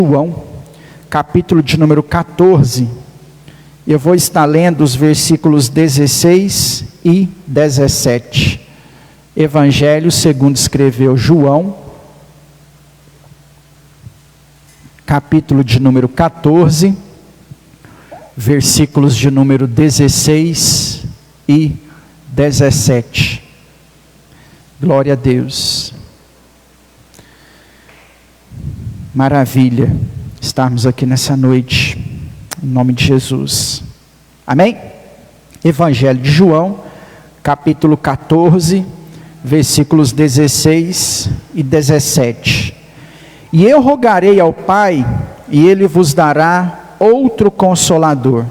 João, capítulo de número 14, eu vou estar lendo os versículos 16 e 17. Evangelho segundo escreveu João, capítulo de número 14, versículos de número 16 e 17. Glória a Deus. Maravilha estarmos aqui nessa noite, em nome de Jesus. Amém? Evangelho de João, capítulo 14, versículos 16 e 17. E eu rogarei ao Pai, e Ele vos dará outro Consolador,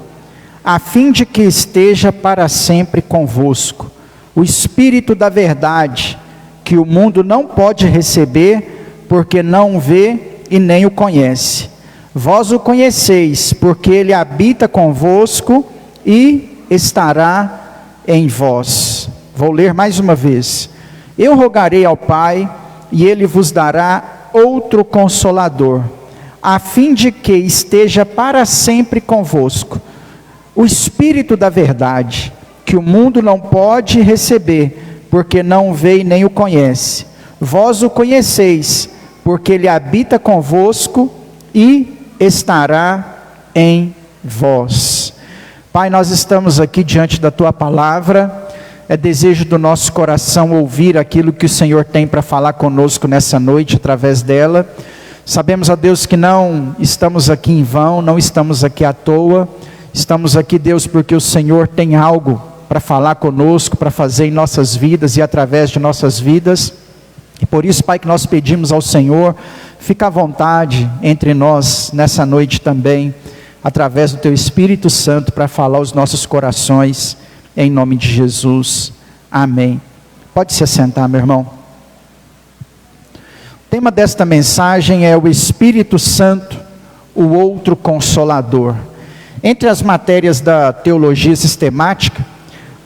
a fim de que esteja para sempre convosco, o Espírito da verdade, que o mundo não pode receber, porque não o vê e nem o conhece. Vós o conheceis, porque Ele habita convosco e estará em vós. Vou ler mais uma vez. Eu rogarei ao Pai, e Ele vos dará outro Consolador, a fim de que esteja para sempre convosco, o Espírito da verdade, que o mundo não pode receber, porque não o vê e nem o conhece. Vós o conheceis, porque Ele habita convosco e estará em vós. Pai, nós estamos aqui diante da Tua palavra. É desejo do nosso coração ouvir aquilo que o Senhor tem para falar conosco nessa noite, através dela. Sabemos, ó Deus, que não estamos aqui em vão, não estamos aqui à toa. Estamos aqui, Deus, porque o Senhor tem algo para falar conosco, para fazer em nossas vidas e através de nossas vidas. E por isso, Pai, que nós pedimos ao Senhor, fica à vontade entre nós nessa noite também, através do Teu Espírito Santo, para falar aos nossos corações, em nome de Jesus. Amém. Pode se assentar, meu irmão. O tema desta mensagem é o Espírito Santo, o outro Consolador. Entre as matérias da teologia sistemática,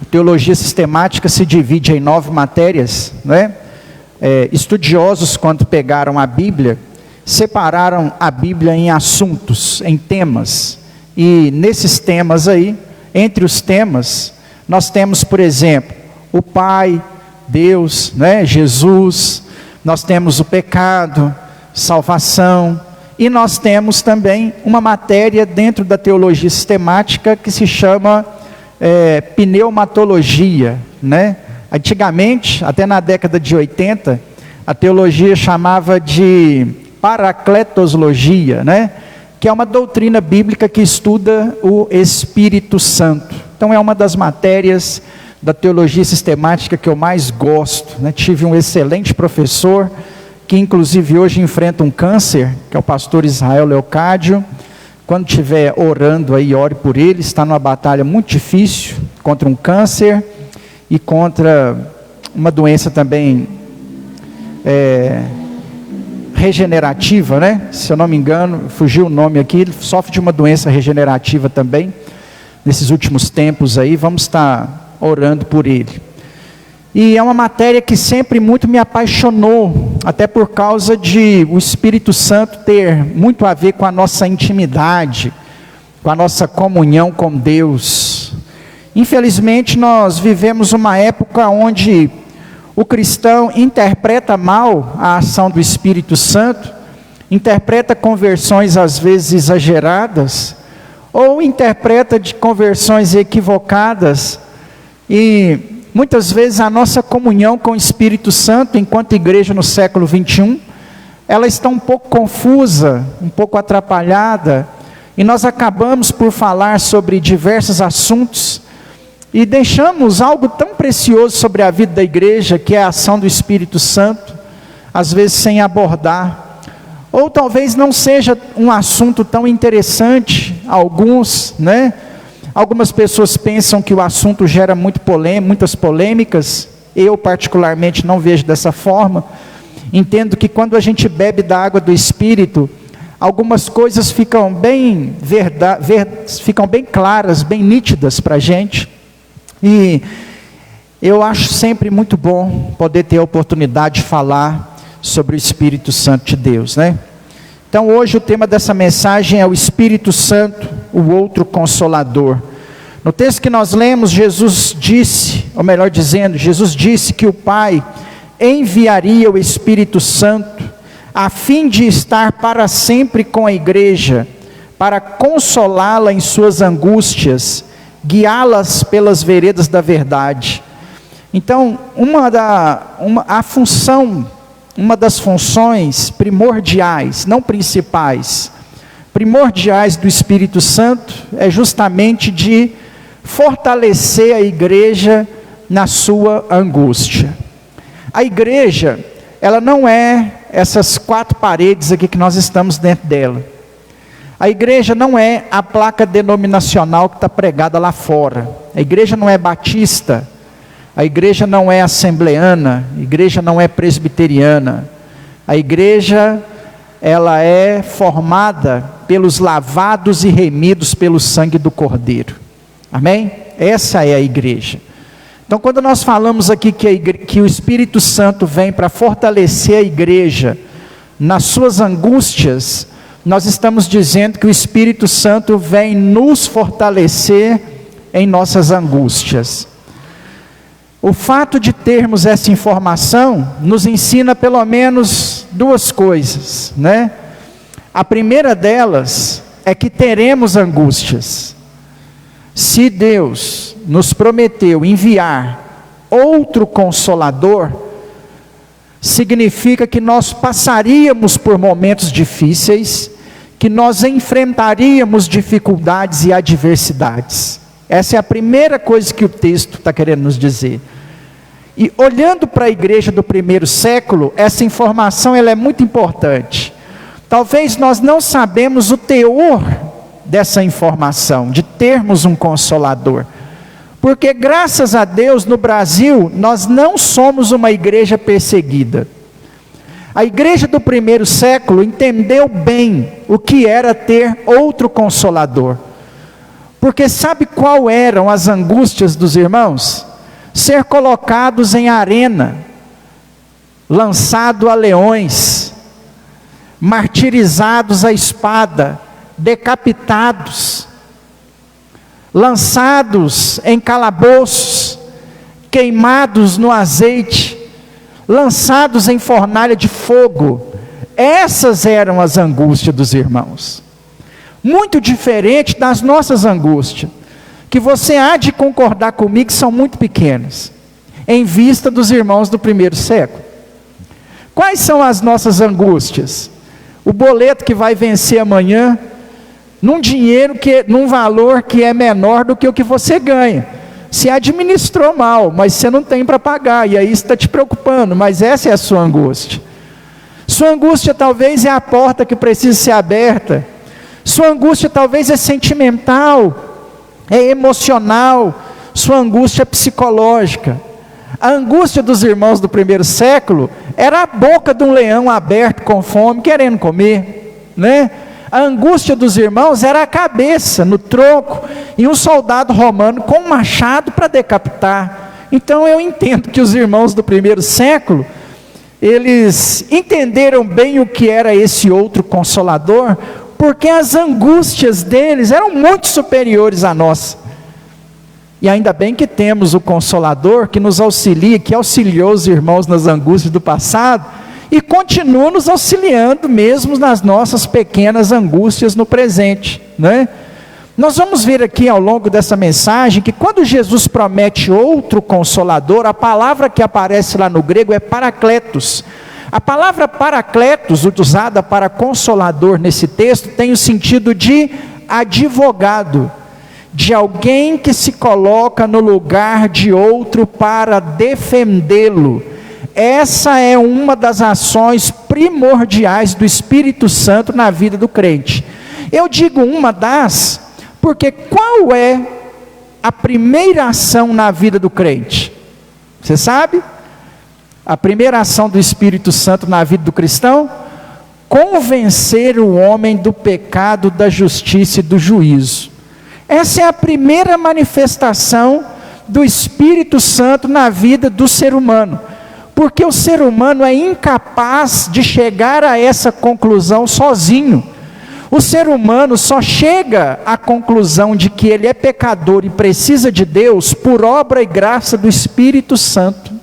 a teologia sistemática se divide em 9 matérias, não é? Estudiosos, quando pegaram a Bíblia, separaram a Bíblia em assuntos, em temas. E nesses temas aí, entre os temas, nós temos, por exemplo, o Pai, Deus, né? Jesus. Nós temos o pecado, salvação. E nós temos também uma matéria dentro da teologia sistemática que se chama pneumatologia, né? Antigamente, até na década de 80, a teologia chamava de paracletoslogia, né? Que é uma doutrina bíblica que estuda o Espírito Santo. Então é uma das matérias da teologia sistemática que eu mais gosto, né? Tive um excelente professor, que inclusive hoje enfrenta um câncer, que é o pastor Israel Leocádio. Quando estiver orando aí, ore por ele, está numa batalha muito difícil, contra um câncer, e contra uma doença também regenerativa, né? Se eu não me engano, fugiu o nome aqui, ele sofre de uma doença regenerativa também, nesses últimos tempos aí. Vamos estar orando por ele. E é uma matéria que sempre muito me apaixonou, até por causa de o Espírito Santo ter muito a ver com a nossa intimidade, com a nossa comunhão com Deus. Infelizmente, nós vivemos uma época onde o cristão interpreta mal a ação do Espírito Santo, interpreta conversões às vezes exageradas, ou interpreta de conversões equivocadas, e muitas vezes a nossa comunhão com o Espírito Santo, enquanto igreja no século 21, ela está um pouco confusa, um pouco atrapalhada, e nós acabamos por falar sobre diversos assuntos, e deixamos algo tão precioso sobre a vida da igreja, que é a ação do Espírito Santo, às vezes sem abordar. Ou talvez não seja um assunto tão interessante, alguns, né? Algumas pessoas pensam que o assunto gera muitas polêmicas. Eu particularmente não vejo dessa forma. Entendo que quando a gente bebe da água do Espírito, algumas coisas ficam bem claras, bem nítidas para a gente. E eu acho sempre muito bom poder ter a oportunidade de falar sobre o Espírito Santo de Deus, né? Então hoje o tema dessa mensagem é o Espírito Santo, o outro Consolador. No texto que nós lemos, Jesus disse que o Pai enviaria o Espírito Santo, a fim de estar para sempre com a igreja, para consolá-la em suas angústias, guiá-las pelas veredas da verdade. Então, uma das funções primordiais, não principais, primordiais do Espírito Santo, é justamente de fortalecer a igreja na sua angústia. A igreja, ela não é essas 4 paredes aqui que nós estamos dentro dela. A igreja não é a placa denominacional que está pregada lá fora. A igreja não é batista. A igreja não é assembleana. A igreja não é presbiteriana. A igreja, ela é formada pelos lavados e remidos pelo sangue do Cordeiro. Amém? Essa é a igreja. Então, quando nós falamos aqui que o Espírito Santo vem para fortalecer a igreja nas suas angústias, nós estamos dizendo que o Espírito Santo vem nos fortalecer em nossas angústias. O fato de termos essa informação nos ensina pelo menos 2 coisas, né? A primeira delas é que teremos angústias. Se Deus nos prometeu enviar outro Consolador, significa que nós passaríamos por momentos difíceis, que nós enfrentaríamos dificuldades e adversidades. Essa é a primeira coisa que o texto está querendo nos dizer. E olhando para a igreja do primeiro século, essa informação ela é muito importante. Talvez nós não sabemos o teor dessa informação, de termos um Consolador. Porque graças a Deus no Brasil, nós não somos uma igreja perseguida. A igreja do primeiro século entendeu bem o que era ter outro Consolador. Porque sabe qual eram as angústias dos irmãos? Ser colocados em arena, lançado a leões, martirizados à espada, decapitados, lançados em calabouços, queimados no azeite, lançados em fornalha de fogo. Essas eram as angústias dos irmãos. Muito diferente das nossas angústias, que você há de concordar comigo que são muito pequenas, em vista dos irmãos do primeiro século. Quais são as nossas angústias? O boleto que vai vencer amanhã, num valor que é menor do que o que você ganha. Se administrou mal, mas você não tem para pagar, e aí está te preocupando, mas essa é a sua angústia. Sua angústia talvez é a porta que precisa ser aberta. Sua angústia talvez é sentimental, é emocional, sua angústia é psicológica. A angústia dos irmãos do primeiro século era a boca de um leão aberto com fome, querendo comer, né? A angústia dos irmãos era a cabeça no tronco e um soldado romano com um machado para decapitar. Então eu entendo que os irmãos do primeiro século, eles entenderam bem o que era esse outro Consolador, porque as angústias deles eram muito superiores à nossa. E ainda bem que temos o Consolador que nos auxilia, que auxiliou os irmãos nas angústias do passado, e continua nos auxiliando mesmo nas nossas pequenas angústias no presente, né? Nós vamos ver aqui ao longo dessa mensagem, que quando Jesus promete outro Consolador, a palavra que aparece lá no grego é Paracletos. A palavra Paracletos, usada para Consolador nesse texto, tem o sentido de advogado, de alguém que se coloca no lugar de outro para defendê-lo. Essa é uma das ações primordiais do Espírito Santo na vida do crente. Eu digo uma das, porque qual é a primeira ação na vida do crente? Você sabe? A primeira ação do Espírito Santo na vida do cristão? Convencer o homem do pecado, da justiça e do juízo. Essa é a primeira manifestação do Espírito Santo na vida do ser humano. Porque o ser humano é incapaz de chegar a essa conclusão sozinho. O ser humano só chega à conclusão de que ele é pecador e precisa de Deus por obra e graça do Espírito Santo.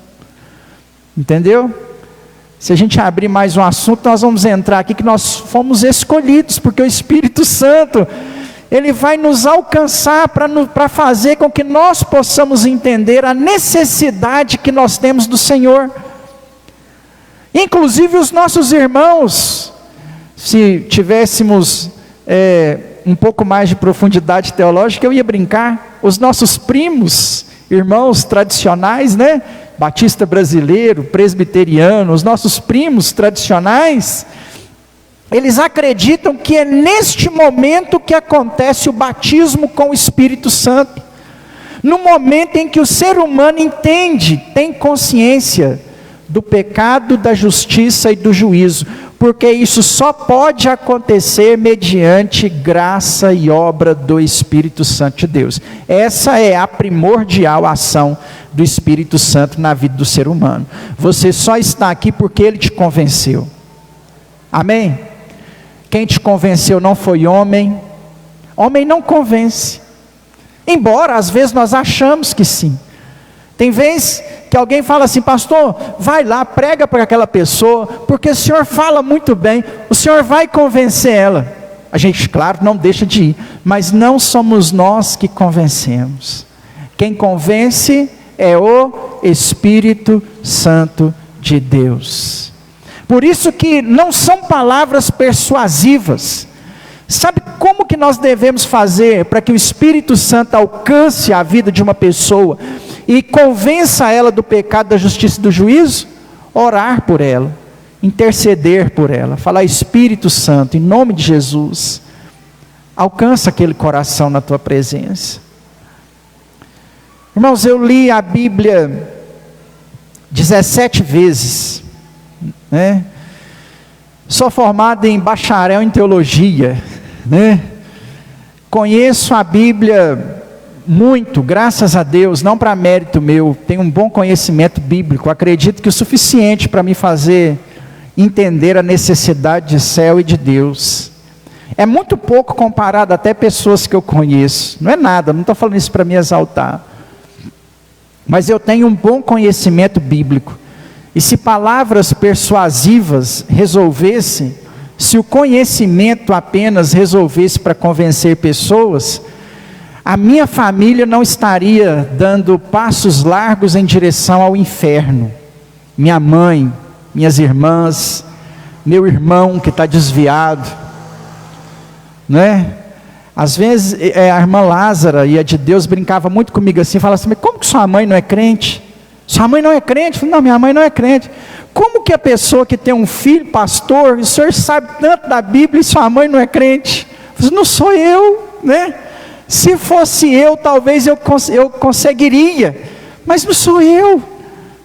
Entendeu? Se a gente abrir mais um assunto, nós vamos entrar aqui que nós fomos escolhidos, porque o Espírito Santo, ele vai nos alcançar para fazer com que nós possamos entender a necessidade que nós temos do Senhor. Inclusive os nossos irmãos, se tivéssemos um pouco mais de profundidade teológica, eu ia brincar, os nossos primos, irmãos tradicionais, né? Batista brasileiro, presbiteriano, os nossos primos tradicionais, eles acreditam que é neste momento que acontece o batismo com o Espírito Santo. No momento em que o ser humano entende, tem consciência do pecado, da justiça e do juízo, porque isso só pode acontecer mediante graça e obra do Espírito Santo de Deus. Essa é a primordial ação do Espírito Santo na vida do ser humano. Você só está aqui porque Ele te convenceu. Amém? Quem te convenceu não foi homem. Homem não convence. Embora às vezes nós achamos que sim. Tem vezes que alguém fala assim: pastor, vai lá, prega para aquela pessoa, porque o senhor fala muito bem, o senhor vai convencer ela. A gente, claro, não deixa de ir, mas não somos nós que convencemos. Quem convence é o Espírito Santo de Deus. Por isso que não são palavras persuasivas. Sabe como que nós devemos fazer para que o Espírito Santo alcance a vida de uma pessoa e convença ela do pecado, da justiça e do juízo? Orar por ela, interceder por ela, falar: Espírito Santo, em nome de Jesus, alcança aquele coração na tua presença. Irmãos, eu li a Bíblia 17 vezes, né? Sou formado em bacharel em teologia, né? Conheço a Bíblia muito, graças a Deus, não para mérito meu, tenho um bom conhecimento bíblico, acredito que o suficiente para me fazer entender a necessidade de céu e de Deus. É muito pouco comparado até pessoas que eu conheço, não é nada, não estou falando isso para me exaltar, mas eu tenho um bom conhecimento bíblico. E se palavras persuasivas resolvessem, se o conhecimento apenas resolvesse para convencer pessoas, a minha família não estaria dando passos largos em direção ao inferno. Minha mãe, minhas irmãs, meu irmão que está desviado, né? Às vezes a irmã Lázara e a de Deus brincava muito comigo assim, falava assim: mas como que sua mãe não é crente? Sua mãe não é crente? Eu falei: não, minha mãe não é crente. Como que a pessoa que tem um filho pastor, o senhor sabe tanto da Bíblia e sua mãe não é crente? Eu falei: não sou eu, né? Se fosse eu, talvez eu conseguiria, mas não sou eu,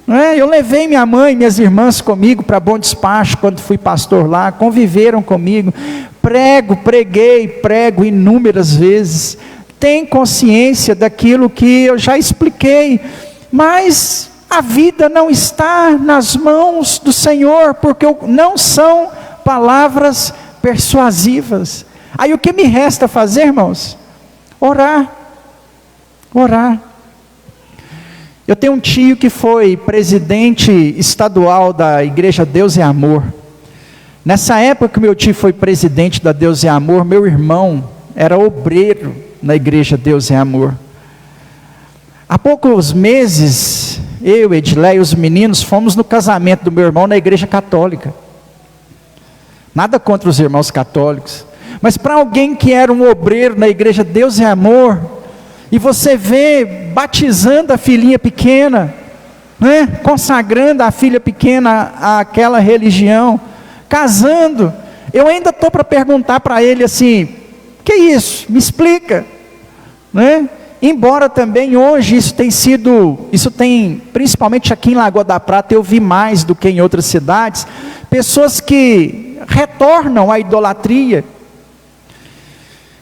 né? Eu levei minha mãe e minhas irmãs comigo para Bom Despacho, quando fui pastor lá, conviveram comigo, prego inúmeras vezes, tem consciência daquilo que eu já expliquei, mas a vida não está nas mãos do Senhor, porque não são palavras persuasivas. Aí o que me resta fazer, irmãos? Orar. Eu tenho um tio que foi presidente estadual da Igreja Deus e Amor. Nessa época que meu tio foi presidente da Deus e Amor, meu irmão era obreiro na Igreja Deus e Amor. Há poucos meses, eu, Edilé e os meninos fomos no casamento do meu irmão na Igreja Católica. Nada contra os irmãos católicos, mas para alguém que era um obreiro na Igreja Deus e Amor, e você vê batizando a filhinha pequena, né? Consagrando a filha pequena àquela religião, casando, eu ainda estou para perguntar para ele assim: que é isso? Me explica, né? Embora também hoje isso tem, principalmente aqui em Lagoa da Prata, eu vi mais do que em outras cidades, pessoas que retornam à idolatria.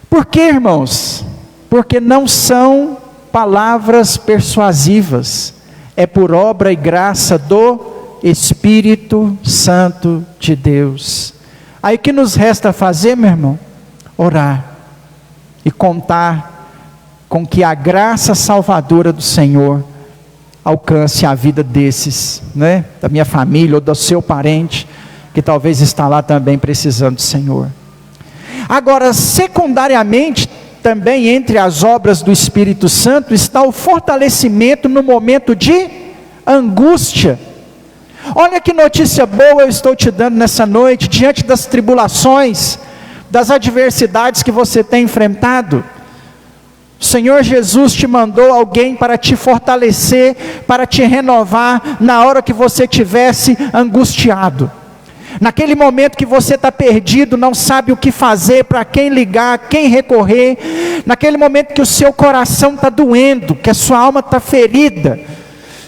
Por quê, irmãos? Porque não são palavras persuasivas, é por obra e graça do Espírito Santo de Deus. Aí o que nos resta fazer, meu irmão? Orar e contar com que a graça salvadora do Senhor alcance a vida desses, né? Da minha família ou do seu parente, que talvez está lá também precisando do Senhor. Agora, secundariamente, também entre as obras do Espírito Santo, está o fortalecimento no momento de angústia. Olha que notícia boa eu estou te dando nessa noite, diante das tribulações, das adversidades que você tem enfrentado. O Senhor Jesus te mandou alguém para te fortalecer, para te renovar, na hora que você estivesse angustiado. Naquele momento que você está perdido, não sabe o que fazer, para quem ligar, quem recorrer. Naquele momento que o seu coração está doendo, que a sua alma está ferida.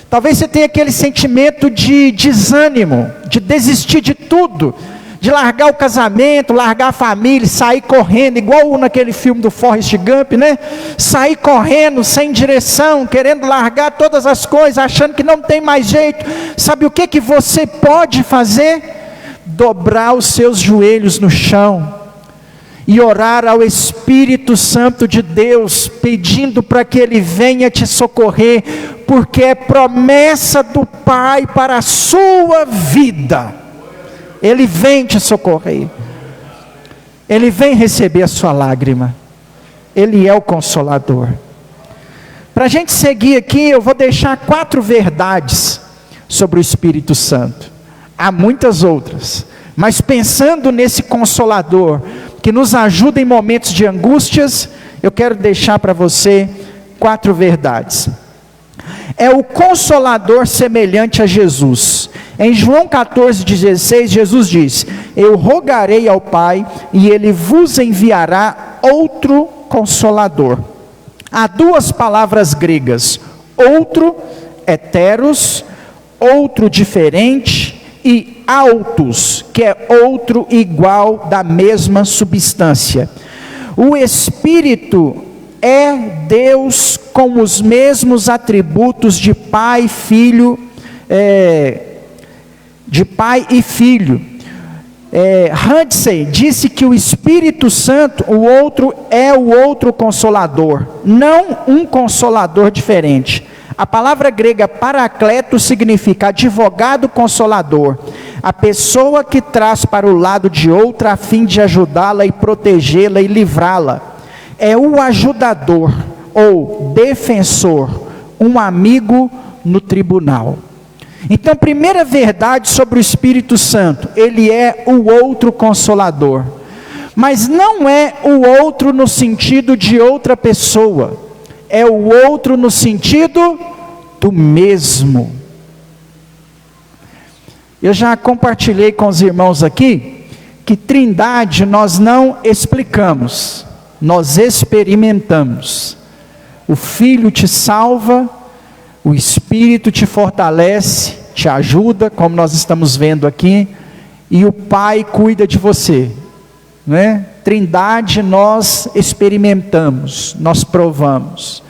Talvez você tenha aquele sentimento de desânimo, de desistir de tudo, de largar o casamento, largar a família, sair correndo, igual naquele filme do Forrest Gump, né? Sair correndo, sem direção, querendo largar todas as coisas, achando que não tem mais jeito. Sabe o que você pode fazer? Dobrar os seus joelhos no chão e orar ao Espírito Santo de Deus, pedindo para que Ele venha te socorrer, porque é promessa do Pai para a sua vida. Ele vem te socorrer, Ele vem receber a sua lágrima, Ele é o Consolador. Para a gente seguir aqui, eu vou deixar 4 verdades sobre o Espírito Santo. Há muitas outras, mas pensando nesse Consolador, que nos ajuda em momentos de angústias, eu quero deixar para você 4 verdades. É o Consolador semelhante a Jesus. Em João 14,16, Jesus diz: eu rogarei ao Pai, e Ele vos enviará outro Consolador. Há 2 palavras gregas: outro, heteros, outro diferente, e autos, que é outro igual da mesma substância. O Espírito é Deus com os mesmos atributos de Pai, Filho, de Pai e Filho. Hansen disse que o Espírito Santo, o outro é o outro Consolador, não um Consolador diferente. A palavra grega paracleto significa advogado consolador, a pessoa que traz para o lado de outra a fim de ajudá-la e protegê-la e livrá-la. É o ajudador ou defensor, um amigo no tribunal. Então, primeira verdade sobre o Espírito Santo: ele é o outro Consolador. Mas não é o outro no sentido de outra pessoa, é o outro no sentido do mesmo. Eu já compartilhei com os irmãos aqui, que trindade nós não explicamos, nós experimentamos. O Filho te salva, o Espírito te fortalece, te ajuda, como nós estamos vendo aqui, e o Pai cuida de você, né? Trindade nós experimentamos, nós provamos.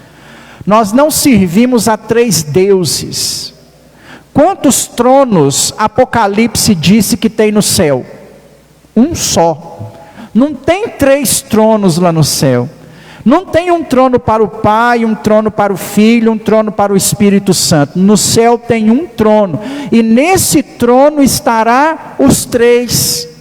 Nós não servimos a 3 deuses. Quantos tronos Apocalipse disse que tem no céu? Um só. Não tem 3 tronos lá no céu. Não tem um trono para o Pai, um trono para o Filho, um trono para o Espírito Santo. No céu tem um trono, e nesse trono estará os 3.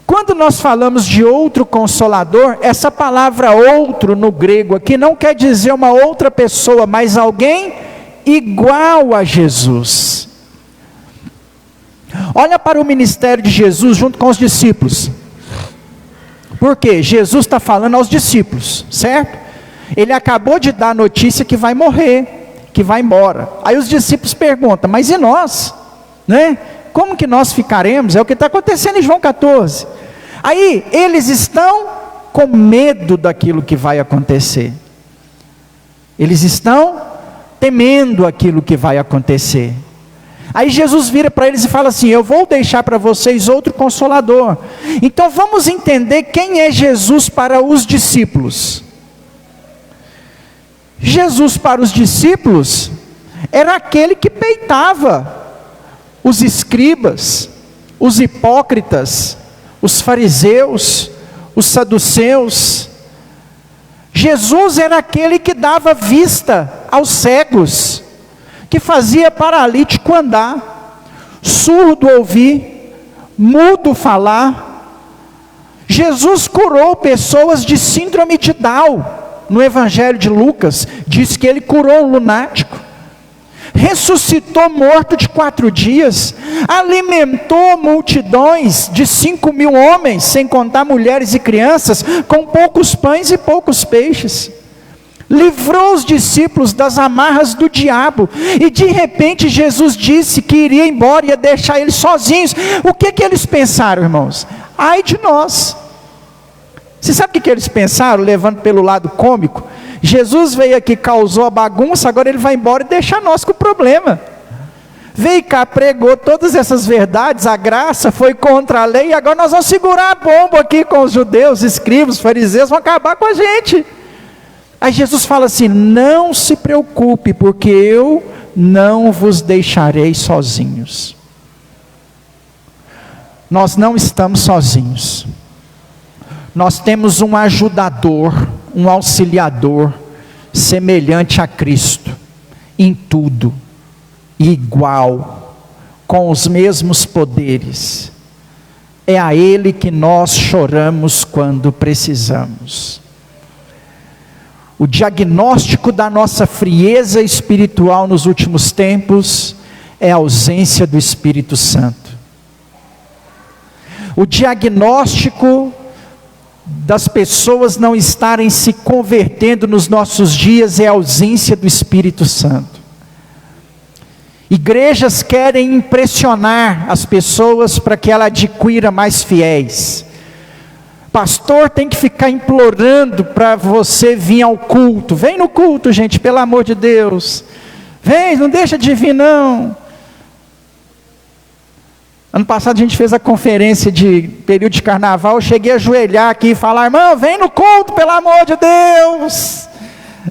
Quando nós falamos de outro Consolador, essa palavra outro no grego aqui não quer dizer uma outra pessoa, mas alguém igual a Jesus. Olha para o ministério de Jesus junto com os discípulos. Porque Jesus está falando aos discípulos, certo? Ele acabou de dar a notícia que vai morrer, que vai embora. Aí os discípulos perguntam: mas e nós? Né? Como que nós ficaremos? É o que está acontecendo em João 14. Aí eles estão com medo daquilo que vai acontecer. Eles estão temendo aquilo que vai acontecer. Aí Jesus vira para eles e fala assim: eu vou deixar para vocês outro Consolador. Então vamos entender quem é Jesus para os discípulos. Jesus para os discípulos era aquele que peitava os escribas, os hipócritas, os fariseus, os saduceus. Jesus era aquele que dava vista aos cegos, que fazia paralítico andar, surdo ouvir, mudo falar. Jesus curou pessoas de síndrome de Down. No Evangelho de Lucas, diz que ele curou um lunático, ressuscitou morto de 4 dias, alimentou multidões de 5.000 homens, sem contar mulheres e crianças, com poucos pães e poucos peixes. Livrou os discípulos das amarras do diabo, e de repente Jesus disse que iria embora, ia deixar eles sozinhos. O que eles pensaram, irmãos? Ai de nós! Você sabe o que eles pensaram, levando pelo lado cômico? Jesus veio aqui, causou a bagunça, agora ele vai embora e deixa nós com o problema. Veio cá, pregou todas essas verdades, a graça foi contra a lei, e agora nós vamos segurar a bomba aqui com os judeus, escribas, fariseus, vão acabar com a gente. Aí Jesus fala assim: não se preocupe, porque eu não vos deixarei sozinhos. Nós não estamos sozinhos. Nós temos um ajudador, um auxiliador, semelhante a Cristo, em tudo, igual, com os mesmos poderes. É a Ele que nós choramos quando precisamos. O diagnóstico da nossa frieza espiritual nos últimos tempos é a ausência do Espírito Santo. O diagnóstico das pessoas não estarem se convertendo nos nossos dias é a ausência do Espírito Santo. Igrejas querem impressionar as pessoas para que ela adquira mais fiéis. Pastor tem que ficar implorando para você vir ao culto. Vem no culto, gente, pelo amor de Deus. Vem, não deixa de vir não. Ano passado a gente fez a conferência de período de carnaval, eu cheguei a ajoelhar aqui e falar: irmão, vem no culto, pelo amor de Deus.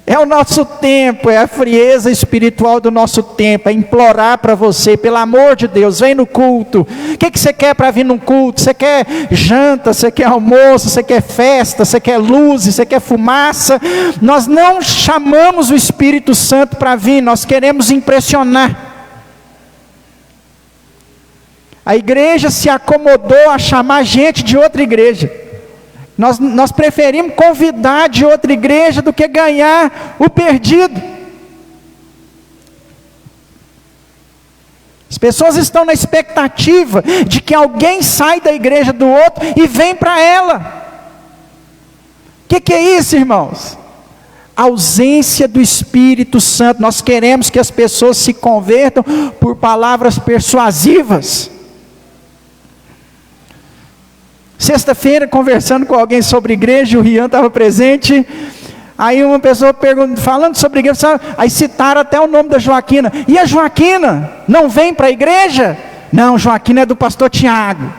É o nosso tempo, é a frieza espiritual do nosso tempo, é implorar para você, pelo amor de Deus, vem no culto. O que você quer para vir no culto? Você quer janta, você quer almoço, você quer festa, você quer luzes, você quer fumaça? Nós não chamamos o Espírito Santo para vir, nós queremos impressionar. A igreja se acomodou a chamar gente de outra igreja. Nós preferimos convidar de outra igreja do que ganhar o perdido. As pessoas estão na expectativa de que alguém saia da igreja do outro e vem para ela. O que é isso, irmãos? A ausência do Espírito Santo. Nós queremos que as pessoas se convertam por palavras persuasivas. Sexta-feira, conversando com alguém sobre igreja, o Rian estava presente, aí uma pessoa falando sobre igreja, aí citaram até o nome da Joaquina. E a Joaquina não vem para a igreja? Não, Joaquina é do pastor Tiago.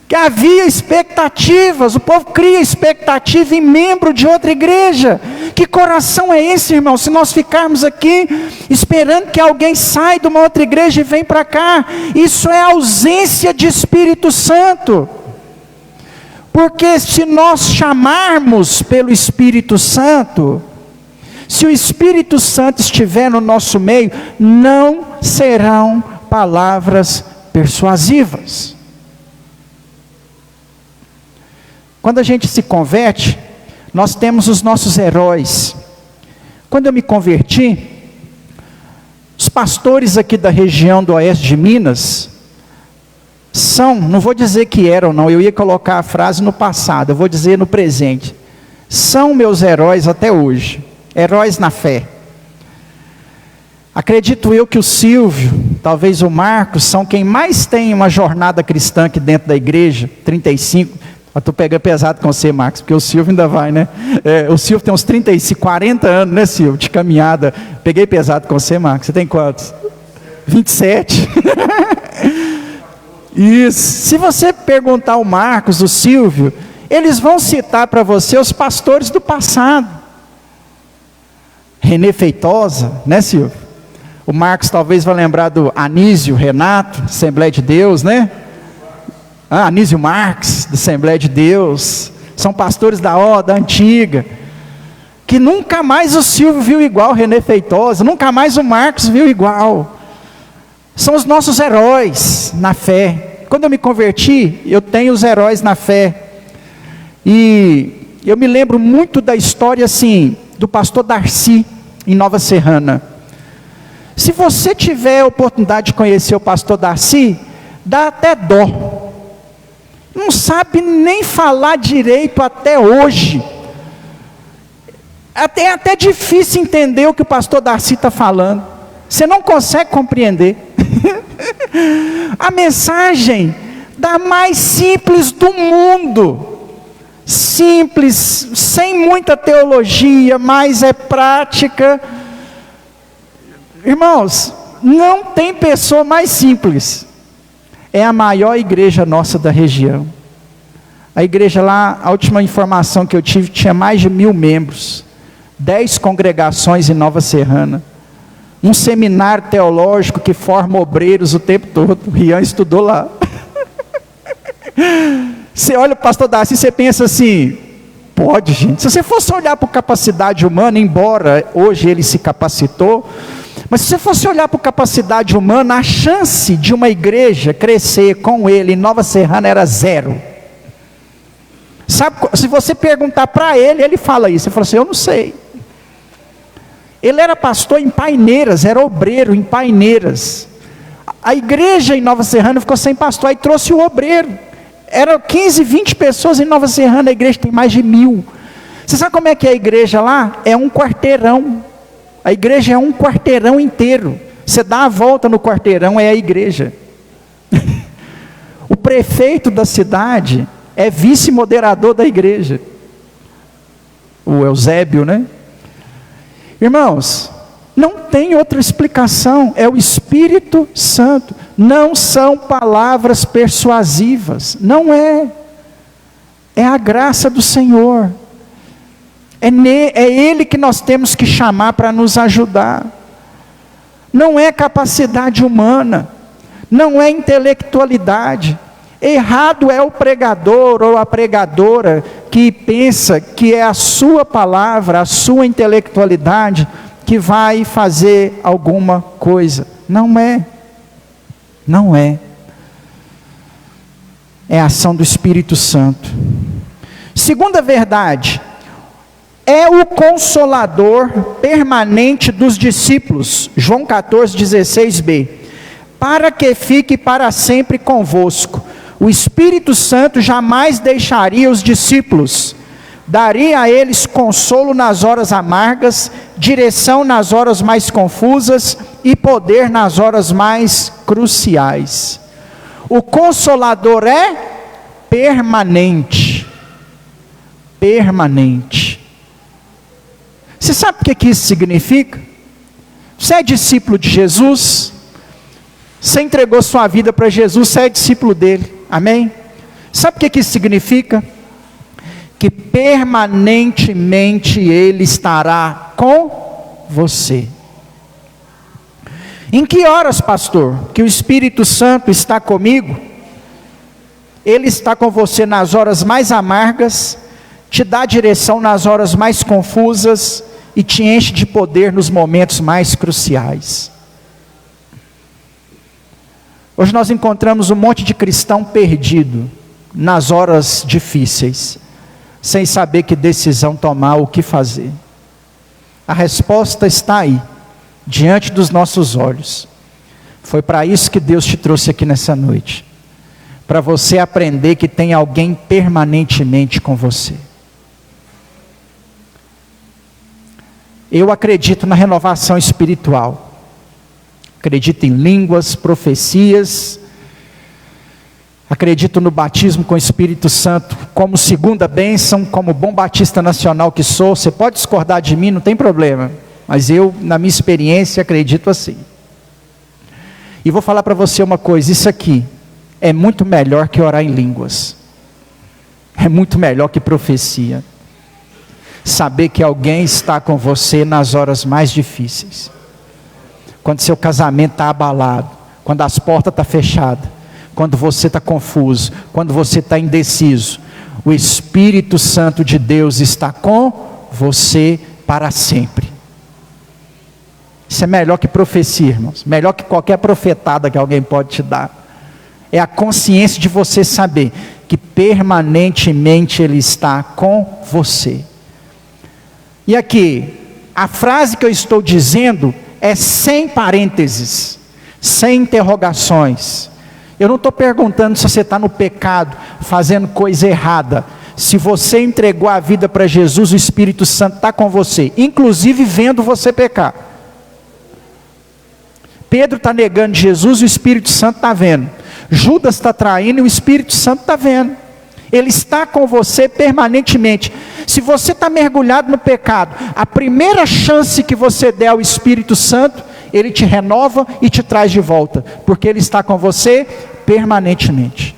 Que havia expectativas, o povo cria expectativa em membro de outra igreja. Que coração é esse, irmão? Se nós ficarmos aqui esperando que alguém saia de uma outra igreja e vem para cá, isso é ausência de Espírito Santo. Porque se nós chamarmos pelo Espírito Santo, se o Espírito Santo estiver no nosso meio, não serão palavras persuasivas. Quando a gente se converte, nós temos os nossos heróis. Quando eu me converti, os pastores aqui da região do oeste de Minas, não vou dizer que eram não, eu ia colocar a frase no passado, eu vou dizer no presente. São meus heróis até hoje, heróis na fé. Acredito eu que o Silvio, talvez o Marcos, são quem mais tem uma jornada cristã aqui dentro da igreja, 35. Eu estou pegando pesado com você, Marcos, porque o Silvio ainda vai, né? O Silvio tem uns 35, 40 anos, né, Silvio, de caminhada. Peguei pesado com você, Marcos. Você tem quantos? 27. Isso. Se você perguntar ao Marcos, o Silvio, eles vão citar para você os pastores do passado. Renê Feitosa, né, Silvio? O Marcos talvez vai lembrar do Anísio Renato, Assembleia de Deus, né? Anísio Marques, da Assembleia de Deus. São pastores da antiga. Que nunca mais o Silvio viu igual o Renê Feitosa, nunca mais o Marcos viu igual. São os nossos heróis na fé. Quando eu me converti, eu tenho os heróis na fé. E eu me lembro muito da história assim, do pastor Darcy, em Nova Serrana. Se você tiver a oportunidade de conhecer o pastor Darcy, dá até dó. Não sabe nem falar direito até hoje. É até difícil entender o que o pastor Darcy está falando. Você não consegue compreender. A mensagem da mais simples do mundo. Simples, sem muita teologia, mas é prática. Irmãos, não tem pessoa mais simples. É a maior igreja nossa da região. A igreja lá, a última informação que eu tive, tinha mais de 1000 membros. 10 congregações em Nova Serrana. Um seminário teológico que forma obreiros o tempo todo. O Rian estudou lá. Você olha o pastor Darcy e você pensa assim, pode, gente. Se você fosse olhar para a capacidade humana, embora hoje ele se capacitou, mas se você fosse olhar para a capacidade humana, a chance de uma igreja crescer com ele em Nova Serrana era 0. Sabe, se você perguntar para ele, ele fala isso. Você fala assim, eu não sei. Ele era pastor em Paineiras, era obreiro em Paineiras. A igreja em Nova Serrana ficou sem pastor, aí trouxe o obreiro. Eram 15, 20 pessoas em Nova Serrana, a igreja tem mais de 1000. Você sabe como é que é a igreja lá? É um quarteirão. A igreja é um quarteirão inteiro. Você dá a volta no quarteirão, é a igreja. O prefeito da cidade é vice-moderador da igreja. O Eusébio, né? Irmãos, não tem outra explicação, é o Espírito Santo. Não são palavras persuasivas, não é. É a graça do Senhor. É Ele que nós temos que chamar para nos ajudar. Não é capacidade humana, não é intelectualidade. Errado é o pregador ou a pregadora que pensa que é a sua palavra, a sua intelectualidade que vai fazer alguma coisa. Não é. Não é. É a ação do Espírito Santo. Segunda verdade, é o consolador permanente dos discípulos. João 14:16b. Para que fique para sempre convosco. O Espírito Santo jamais deixaria os discípulos. Daria a eles consolo nas horas amargas, direção nas horas mais confusas e poder nas horas mais cruciais. O Consolador é permanente. Permanente. Você sabe o que isso significa? Você é discípulo de Jesus, você entregou sua vida para Jesus, você é discípulo dele, amém? Sabe o que isso significa? Que permanentemente Ele estará com você. Em que horas, pastor, que o Espírito Santo está comigo? Ele está com você nas horas mais amargas, te dá direção nas horas mais confusas e te enche de poder nos momentos mais cruciais. Hoje nós encontramos um monte de cristão perdido nas horas difíceis, sem saber que decisão tomar, o que fazer. A resposta está aí, diante dos nossos olhos. Foi para isso que Deus te trouxe aqui nessa noite, para você aprender que tem alguém permanentemente com você. Eu acredito na renovação espiritual, acredito em línguas, profecias, acredito no batismo com o Espírito Santo como segunda bênção, como bom batista nacional que sou. Você pode discordar de mim, não tem problema, mas eu, na minha experiência, acredito assim. E vou falar para você uma coisa, isso aqui é muito melhor que orar em línguas, é muito melhor que profecia. saber que alguém está com você nas horas mais difíceis. Quando seu casamento está abalado, quando as portas estão fechadas, quando você está confuso, quando você está indeciso, o Espírito Santo de Deus está com você para sempre. Isso é melhor que profecia, irmãos. Melhor que qualquer profetada que alguém pode te dar. É a consciência de você saber que permanentemente Ele está com você. E aqui, a frase que eu estou dizendo é sem parênteses, sem interrogações. Eu não estou perguntando se você está no pecado, fazendo coisa errada. Se você entregou a vida para Jesus, o Espírito Santo está com você, inclusive vendo você pecar. Pedro está negando Jesus, o Espírito Santo está vendo. Judas está traindo e o Espírito Santo está vendo. Ele está com você permanentemente. Se você está mergulhado no pecado, a primeira chance que você der ao Espírito Santo, Ele te renova e te traz de volta, porque Ele está com você permanentemente.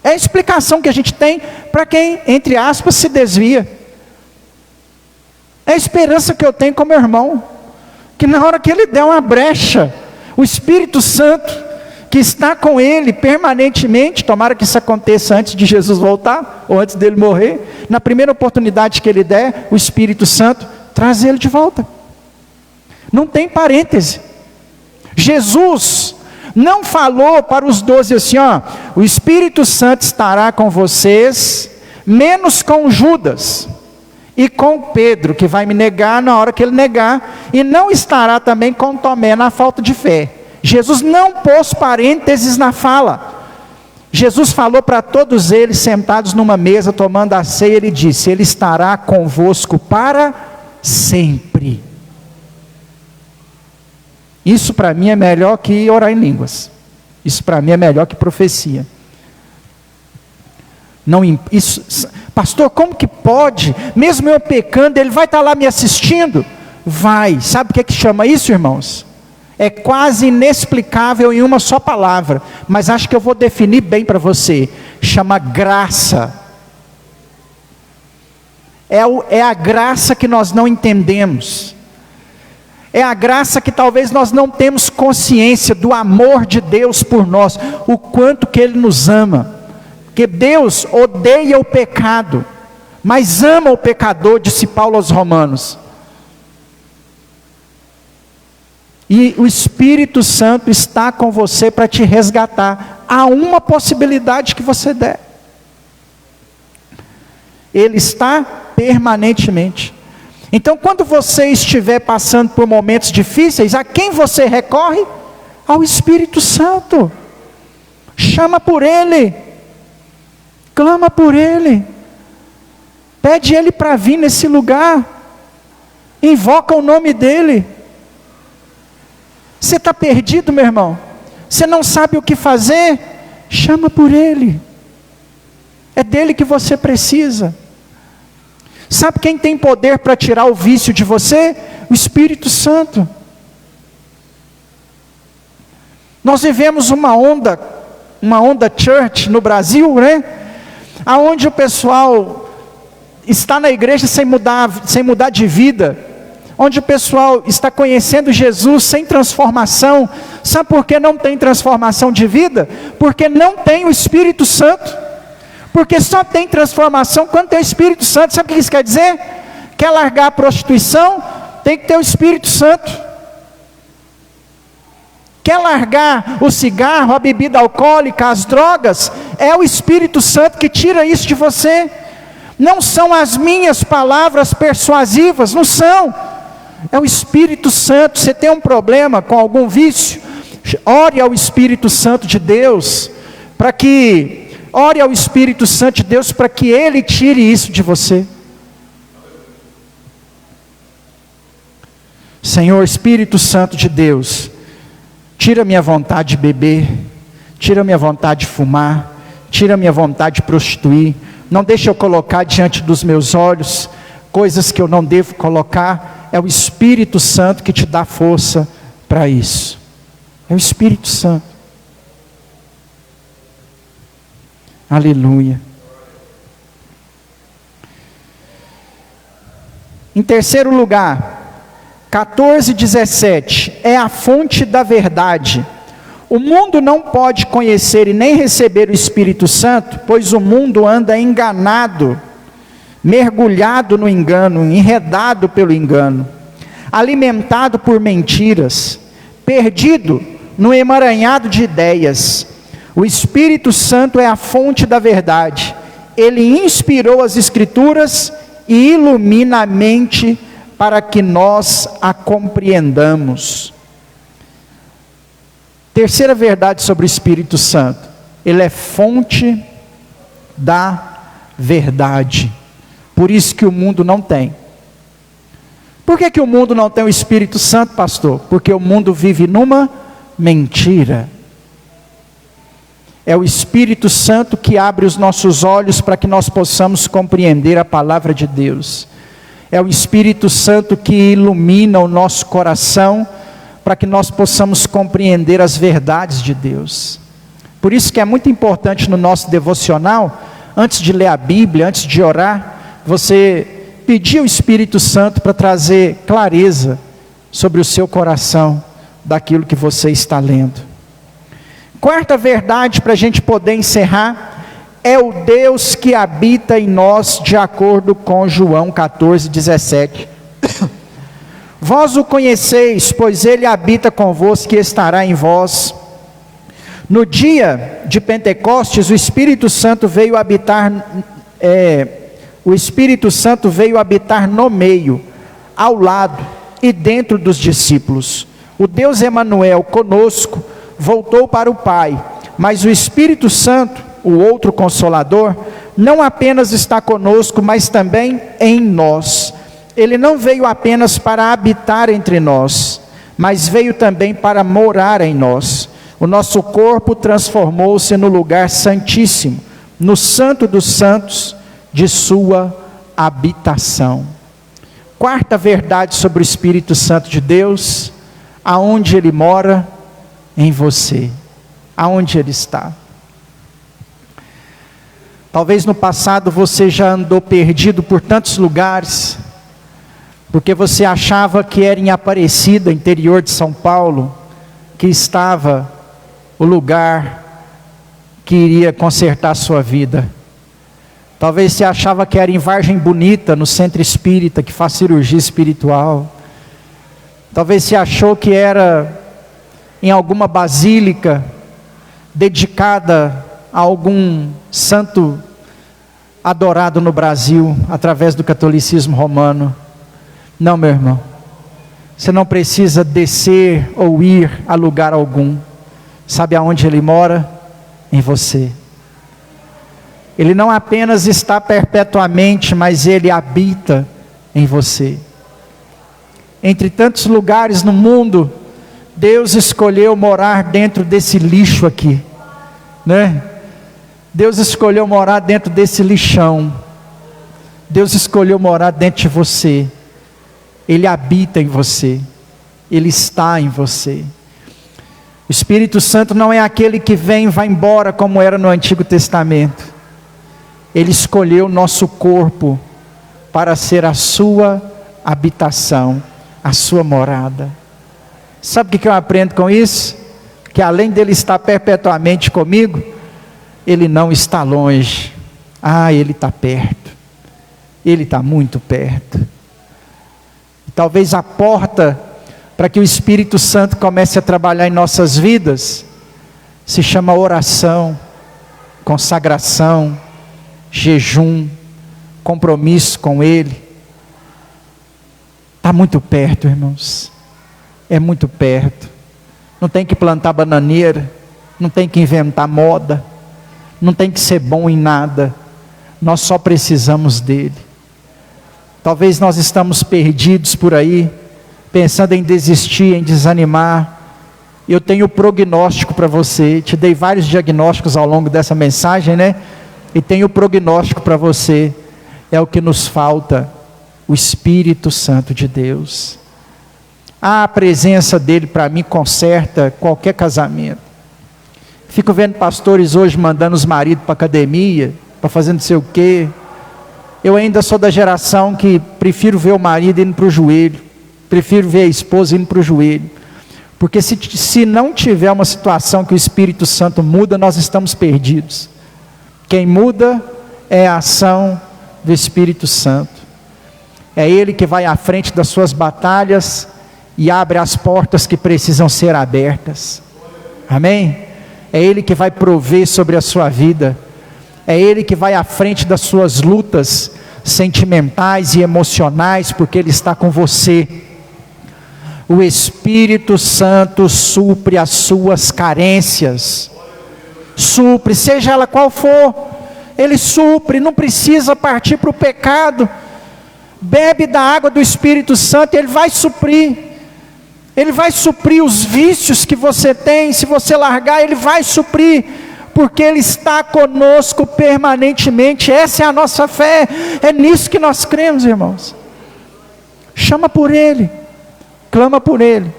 É a explicação que a gente tem para quem, entre aspas, se desvia. É a esperança que eu tenho com meu irmão, que na hora que ele der uma brecha, o Espírito Santo, que está com ele permanentemente, tomara que isso aconteça antes de Jesus voltar, ou antes dele morrer, na primeira oportunidade que ele der, o Espírito Santo traz ele de volta. Não tem parêntese. Jesus não falou para os 12 assim, ó, o Espírito Santo estará com vocês, menos com Judas, e com Pedro, que vai me negar na hora que ele negar, e não estará também com Tomé na falta de fé. Jesus não pôs parênteses na fala. Jesus falou para todos eles sentados numa mesa, tomando a ceia, Ele disse, Ele estará convosco para sempre. Isso para mim é melhor que orar em línguas. Isso para mim é melhor que profecia. Não, isso, pastor, como que pode? Mesmo eu pecando, Ele vai estar lá me assistindo? Vai. Sabe o que é que chama isso, irmãos? É quase inexplicável em uma só palavra, mas acho que eu vou definir bem para você. Chama graça. É a graça que nós não entendemos. É a graça que talvez nós não temos consciência do amor de Deus por nós, o quanto que Ele nos ama. Porque Deus odeia o pecado, mas ama o pecador, disse Paulo aos Romanos. E o Espírito Santo está com você para te resgatar. Há uma possibilidade que você der. Ele está permanentemente. Então, quando você estiver passando por momentos difíceis, a quem você recorre? Ao Espírito Santo. Chama por Ele. Clama por Ele. Pede Ele para vir nesse lugar. Invoca o nome dEle. Você está perdido, meu irmão? Você não sabe o que fazer? Chama por Ele. É dEle que você precisa. Sabe quem tem poder para tirar o vício de você? O Espírito Santo. Nós vivemos uma onda church no Brasil, né? Aonde o pessoal está na igreja sem mudar de vida. Onde o pessoal está conhecendo Jesus sem transformação. Sabe por que não tem transformação de vida? Porque não tem o Espírito Santo. Porque só tem transformação quando tem o Espírito Santo. Sabe o que isso quer dizer? Quer largar a prostituição? Tem que ter o Espírito Santo. Quer largar o cigarro, a bebida alcoólica, as drogas? É o Espírito Santo que tira isso de você. Não são as minhas palavras persuasivas, não são. É o Espírito Santo. Você tem um problema com algum vício? Ore ao Espírito Santo de Deus, ore ao Espírito Santo de Deus para que Ele tire isso de você. Senhor, Espírito Santo de Deus, tira minha vontade de beber, tira minha vontade de fumar, tira minha vontade de prostituir, não deixa eu colocar diante dos meus olhos coisas que eu não devo colocar. É o Espírito Santo que te dá força para isso. É o Espírito Santo. Aleluia. Em terceiro lugar, 14:17, é a fonte da verdade. O mundo não pode conhecer e nem receber o Espírito Santo, pois o mundo anda enganado, mergulhado no engano, enredado pelo engano, alimentado por mentiras, perdido no emaranhado de ideias. O Espírito Santo é a fonte da verdade. Ele inspirou as Escrituras e ilumina a mente para que nós a compreendamos. Terceira verdade sobre o Espírito Santo: ele é fonte da verdade. Por isso que o mundo não tem. Por que o mundo não tem o Espírito Santo, pastor? Porque o mundo vive numa mentira. É o Espírito Santo que abre os nossos olhos para que nós possamos compreender a palavra de Deus. É o Espírito Santo que ilumina o nosso coração para que nós possamos compreender as verdades de Deus. Por isso que é muito importante no nosso devocional, antes de ler a Bíblia, antes de orar, você pedir ao Espírito Santo para trazer clareza sobre o seu coração, daquilo que você está lendo. Quarta verdade, para a gente poder encerrar, é o Deus que habita em nós, de acordo com João 14:17. Vós o conheceis, pois ele habita convosco e estará em vós. No dia de Pentecostes, o Espírito Santo veio habitar no meio, ao lado e dentro dos discípulos. O Deus Emanuel conosco voltou para o Pai, mas o Espírito Santo, o outro Consolador, não apenas está conosco, mas também em nós. Ele não veio apenas para habitar entre nós, mas veio também para morar em nós. O nosso corpo transformou-se no lugar santíssimo, no Santo dos Santos, de sua habitação. Quarta verdade sobre o Espírito Santo de Deus: aonde ele mora? Em você. Aonde ele está? Talvez no passado você já andou perdido por tantos lugares, porque você achava que era em Aparecida, interior de São Paulo, que estava o lugar que iria consertar a sua vida. Talvez você achava que era em Vargem Bonita, no centro espírita, que faz cirurgia espiritual. Talvez você achou que era em alguma basílica dedicada a algum santo adorado no Brasil, através do catolicismo romano. Não, meu irmão, você não precisa descer ou ir a lugar algum. Sabe aonde ele mora? Em você. Ele não apenas está perpetuamente, mas ele habita em você. Entre tantos lugares no mundo, Deus escolheu morar dentro desse lixo aqui, né? Deus escolheu morar dentro desse lixão. Deus escolheu morar dentro de você. Ele habita em você. Ele está em você. O Espírito Santo não é aquele que vem e vai embora como era no Antigo Testamento. Ele escolheu o nosso corpo para ser a sua habitação, a sua morada. Sabe o que eu aprendo com isso? Que além dele estar perpetuamente comigo, ele não está longe. Ele está perto. Ele está muito perto. E talvez a porta para que o Espírito Santo comece a trabalhar em nossas vidas se chama oração, consagração, jejum, compromisso com ele. Está muito perto, irmãos. É muito perto. Não tem que plantar bananeira, não tem que inventar moda, não tem que ser bom em nada. Nós só precisamos dele. Talvez nós estamos perdidos por aí, pensando em desistir, em desanimar. Eu tenho prognóstico para você. Te dei vários diagnósticos ao longo dessa mensagem, né? E tenho prognóstico para você. É o que nos falta: o Espírito Santo de Deus. A presença dele para mim conserta qualquer casamento. Fico vendo pastores hoje mandando os maridos para academia, para fazer não sei o quê. Eu ainda sou da geração que prefiro ver o marido indo para o joelho, prefiro ver a esposa indo para o joelho, porque se não tiver uma situação que o Espírito Santo muda, nós estamos perdidos. Quem muda é a ação do Espírito Santo. É Ele que vai à frente das suas batalhas e abre as portas que precisam ser abertas. Amém? É Ele que vai prover sobre a sua vida. É Ele que vai à frente das suas lutas sentimentais e emocionais, porque Ele está com você. O Espírito Santo supre as suas carências. Supre, seja ela qual for, Ele supre, não precisa partir para o pecado. Bebe da água do Espírito Santo, Ele vai suprir. Ele vai suprir os vícios que você tem. Se você largar, Ele vai suprir, porque Ele está conosco permanentemente. Essa é a nossa fé, é nisso que nós cremos, irmãos. Chama por Ele, clama por Ele,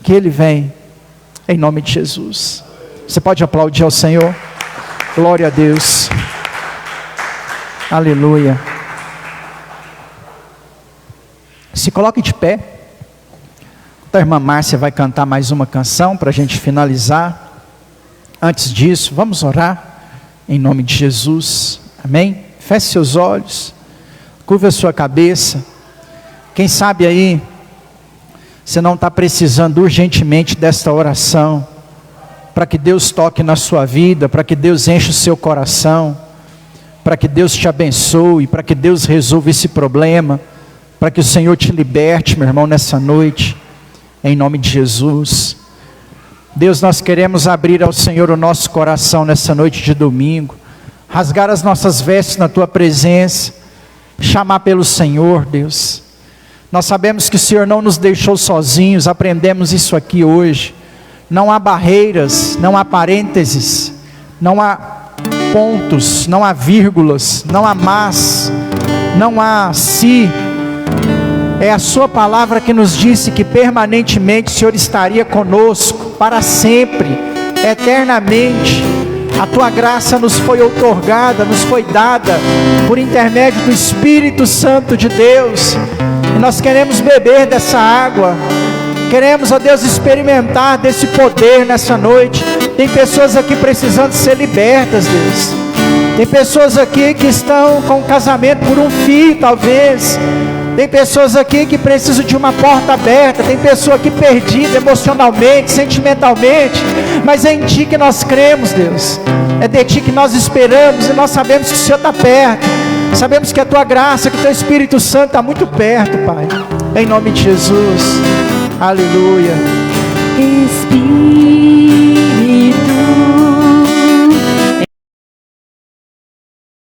que Ele vem, em nome de Jesus. Você pode aplaudir ao Senhor? Glória a Deus. Aleluia. Se coloque de pé. A irmã Márcia vai cantar mais uma canção para a gente finalizar. Antes disso, vamos orar em nome de Jesus. Amém? Feche seus olhos, curva a sua cabeça. Quem sabe aí você não está precisando urgentemente desta oração, para que Deus toque na sua vida, para que Deus enche o seu coração, para que Deus te abençoe, para que Deus resolva esse problema, para que o Senhor te liberte, meu irmão, nessa noite, em nome de Jesus. Deus, nós queremos abrir ao Senhor o nosso coração nessa noite de domingo, rasgar as nossas vestes na Tua presença, chamar pelo Senhor, Deus. Nós sabemos que o Senhor não nos deixou sozinhos, aprendemos isso aqui hoje. Não há barreiras, não há parênteses, não há pontos, não há vírgulas, não há mas, não há se. É a sua palavra que nos disse que permanentemente o Senhor estaria conosco, para sempre, eternamente. A Tua graça nos foi outorgada, nos foi dada, por intermédio do Espírito Santo de Deus, e nós queremos beber dessa água. Queremos, ó Deus, experimentar desse poder nessa noite. Tem pessoas aqui precisando ser libertas, Deus. Tem pessoas aqui que estão com casamento por um fio, talvez. Tem pessoas aqui que precisam de uma porta aberta. Tem pessoa aqui perdida emocionalmente, sentimentalmente. Mas é em Ti que nós cremos, Deus. É de Ti que nós esperamos. E nós sabemos que o Senhor está perto. Sabemos que a Tua graça, que o Teu Espírito Santo está muito perto, Pai. Em nome de Jesus. Aleluia. Espírito